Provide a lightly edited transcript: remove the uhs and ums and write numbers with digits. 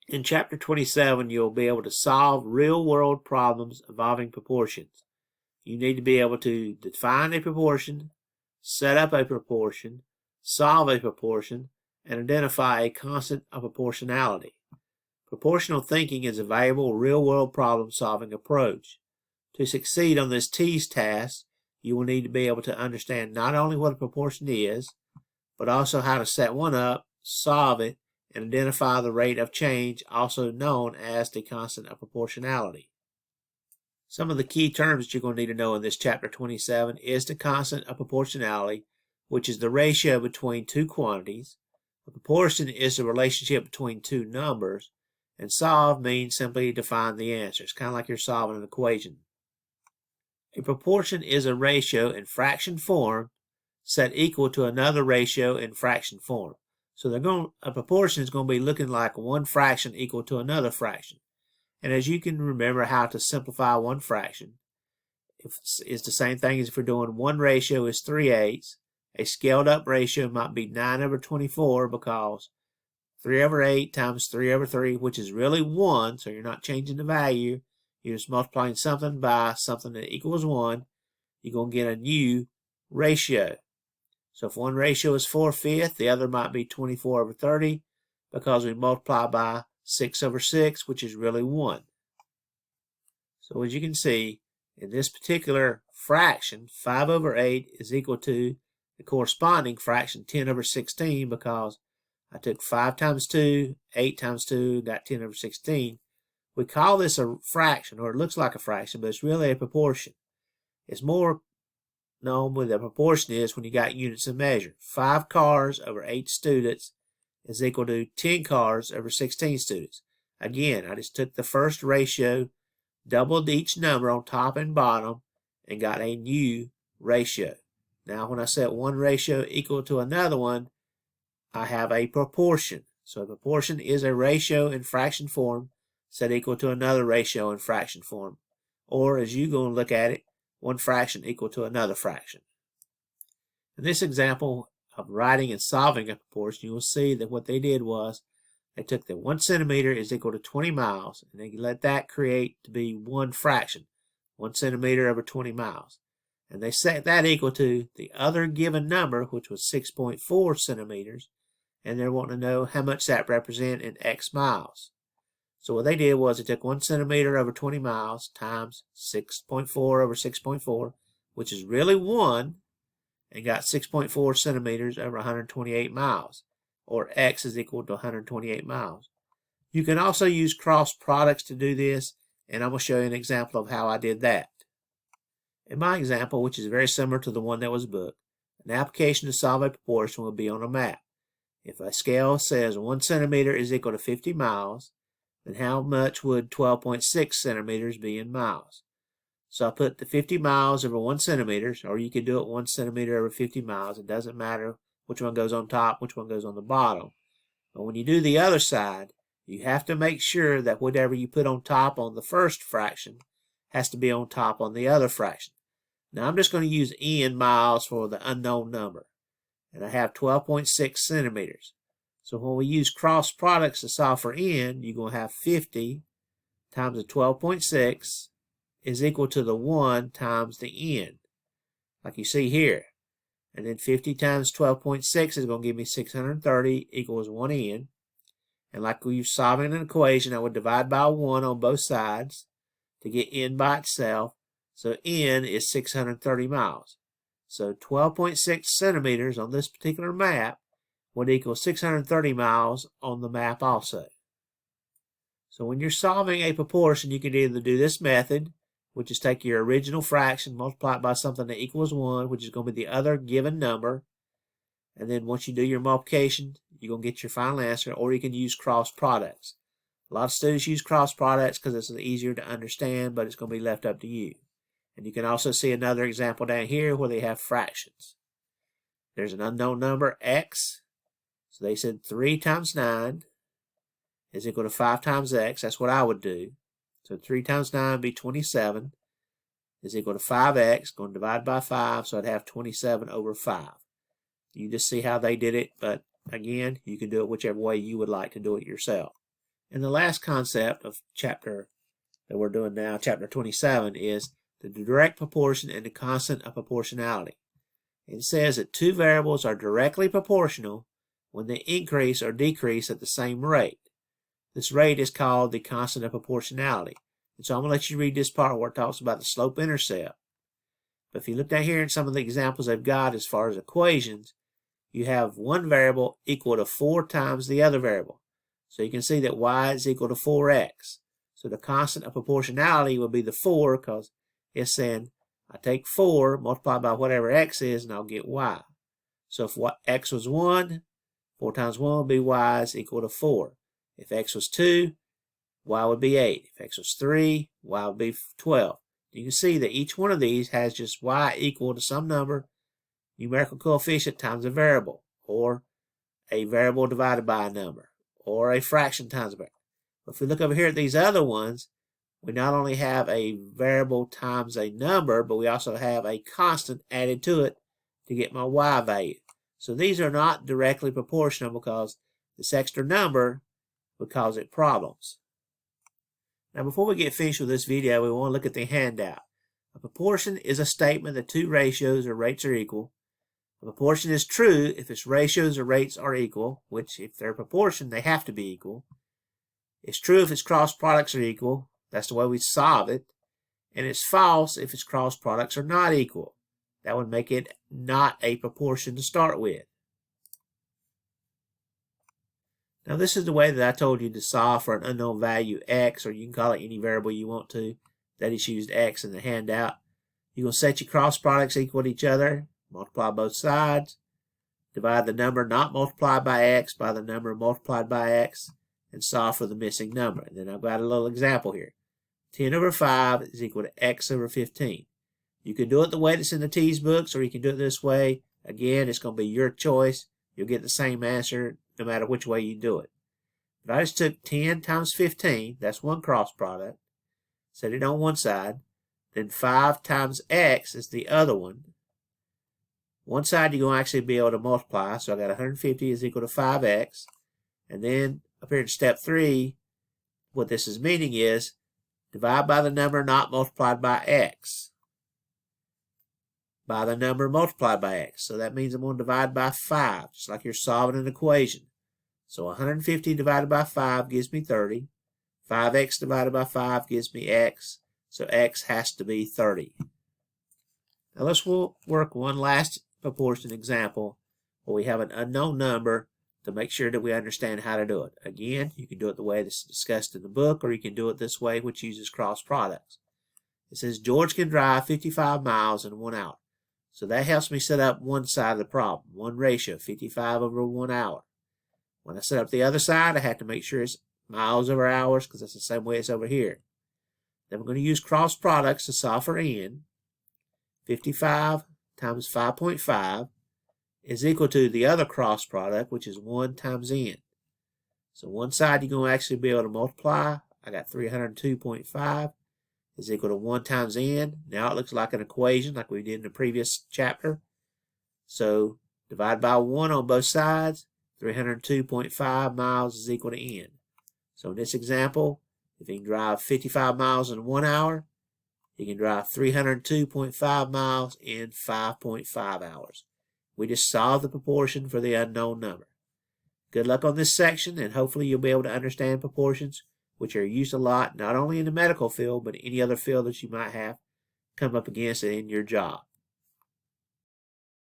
In Chapter 27, you'll be able to solve real-world problems involving proportions. You need to be able to define a proportion, set up a proportion, solve a proportion, and identify a constant of proportionality. Proportional thinking is a valuable real-world problem-solving approach. To succeed on this TEAS task, you will need to be able to understand not only what a proportion is, but also how to set one up, solve it, and identify the rate of change, also known as the constant of proportionality. Some of the key terms that you're going to need to know in this Chapter 27 is the constant of proportionality, which is the ratio between two quantities. A proportion is the relationship between two numbers, and solve means simply to find the answer. It's kind of like you're solving an equation. A proportion is a ratio in fraction form set equal to another ratio in fraction form. So a proportion is going to be looking like one fraction equal to another fraction. And as you can remember how to simplify one fraction, it's the same thing as if we're doing one ratio is 3/8. A scaled up ratio might be 9/24 because 3/8 times 3/3, which is really 1, so you're not changing the value. You're just multiplying something by something that equals 1. You're going to get a new ratio. So if one ratio is 4/5, the other might be 24/30 because we multiply by 6/6, which is really 1. So as you can see, in this particular fraction, 5/8 is equal to the corresponding fraction 10/16 because I took 5 times 2, 8 times 2, got 10/16. We call this a fraction, or it looks like a fraction, but it's really a proportion. It's more known with a proportion is when you got units of measure. 5 cars over 8 students is equal to 10 cars over 16 students. Again, I just took the first ratio, doubled each number on top and bottom, and got a new ratio. Now when I set one ratio equal to another one, I have a proportion. So a proportion is a ratio in fraction form set equal to another ratio in fraction form. Or as you're going to look at it, one fraction equal to another fraction. In this example of writing and solving a proportion, you will see that what they did was they took the 1 centimeter is equal to 20 miles, and they let that create to be one fraction, 1 centimeter over 20 miles. And they set that equal to the other given number, which was 6.4 centimeters, and they're wanting to know how much that represents in X miles. So what they did was they took 1 centimeter over 20 miles times 6.4 over 6.4, which is really 1, and got 6.4 centimeters over 128 miles, or X is equal to 128 miles. You can also use cross products to do this, and I'm going to show you an example of how I did that. In my example, which is very similar to the one that was booked, an application to solve a proportion will be on a map. If a scale says 1 centimeter is equal to 50 miles, then how much would 12.6 centimeters be in miles? So I put the 50 miles over 1 centimeter, or you could do it 1 centimeter over 50 miles. It doesn't matter which one goes on top, which one goes on the bottom. But when you do the other side, you have to make sure that whatever you put on top on the first fraction has to be on top on the other fraction. Now I'm just going to use n miles for the unknown number. And I have 12.6 centimeters. So when we use cross products to solve for n, you're going to have 50 times the 12.6 is equal to the 1 times the n, like you see here. And then 50 times 12.6 is going to give me 630 equals 1n. And like we're solving an equation, I would divide by 1 on both sides to get n by itself. So n is 630 miles. So 12.6 centimeters on this particular map would equal 630 miles on the map also. So when you're solving a proportion, you can either do this method, which is take your original fraction, multiply it by something that equals 1, which is going to be the other given number. And then once you do your multiplication, you're going to get your final answer, or you can use cross products. A lot of students use cross products because it's easier to understand, but it's going to be left up to you. And you can also see another example down here where they have fractions. There's an unknown number, x. So they said 3 times 9 is equal to 5 times x. That's what I would do. So 3 times 9 would be 27 is equal to 5x. Going to divide by 5, so I'd have 27 over 5. You just see how they did it, but again, you can do it whichever way you would like to do it yourself. And the last concept of chapter that we're doing now, chapter 27, is the direct proportion and the constant of proportionality. It says that two variables are directly proportional when they increase or decrease at the same rate. This rate is called the constant of proportionality. And so I'm going to let you read this part where it talks about the slope-intercept. But if you look down here in some of the examples I've got as far as equations, you have one variable equal to 4 times the other variable. So you can see that y is equal to 4x. So the constant of proportionality will be the 4 because it's saying I take 4, multiply by whatever x is, and I'll get y. So if x was 1, 4 times 1 would be y is equal to 4. If x was 2, y would be 8. If x was 3, y would be 12. You can see that each one of these has just y equal to some number, numerical coefficient times a variable, or a variable divided by a number, or a fraction times a variable. But if we look over here at these other ones, we not only have a variable times a number, but we also have a constant added to it to get my y value. So these are not directly proportional because this extra number would cause it problems. Now before we get finished with this video, we want to look at the handout. A proportion is a statement that two ratios or rates are equal. A proportion is true if its ratios or rates are equal, which if they're proportion, they have to be equal. It's true if its cross products are equal. That's the way we solve it. And it's false if its cross products are not equal. That would make it not a proportion to start with. Now this is the way that I told you to solve for an unknown value x, or you can call it any variable you want to. That is used x in the handout. You're going to set your cross products equal to each other, multiply both sides, divide the number not multiplied by x by the number multiplied by x, and solve for the missing number. And then I've got a little example here. 10 over 5 is equal to x over 15. You can do it the way that's in the TEAS books, or you can do it this way. Again, it's going to be your choice. You'll get the same answer no matter which way you do it. If I just took 10 times 15, that's one cross product, set it on one side, then 5 times x is the other one. One side you're going to actually be able to multiply, so I got 150 is equal to 5x. And then up here in step 3, what this is meaning is divide by the number not multiplied by x. By the number multiplied by x. So that means I'm going to divide by 5, just like you're solving an equation. So 150 divided by 5 gives me 30. 5x divided by 5 gives me x. So x has to be 30. Now let's work one last proportion example where we have an unknown number to make sure that we understand how to do it. Again, you can do it the way that's discussed in the book, or you can do it this way, which uses cross products. It says George can drive 55 miles in 1 hour. So that helps me set up one side of the problem, one ratio, 55 over 1 hour. When I set up the other side, I have to make sure it's miles over hours because that's the same way it's over here. Then we're going to use cross products to solve for n. 55 times 5.5 is equal to the other cross product, which is 1 times n. So one side you're going to actually be able to multiply. I got 302.5 is equal to 1 times n. Now it looks like an equation like we did in the previous chapter. So divide by 1 on both sides. 302.5 miles is equal to n. So in this example, if you can drive 55 miles in 1 hour, you can drive 302.5 miles in 5.5 hours. We just solved the proportion for the unknown number. Good luck on this section, and hopefully you'll be able to understand proportions, which are used a lot, not only in the medical field, but any other field that you might have come up against in your job.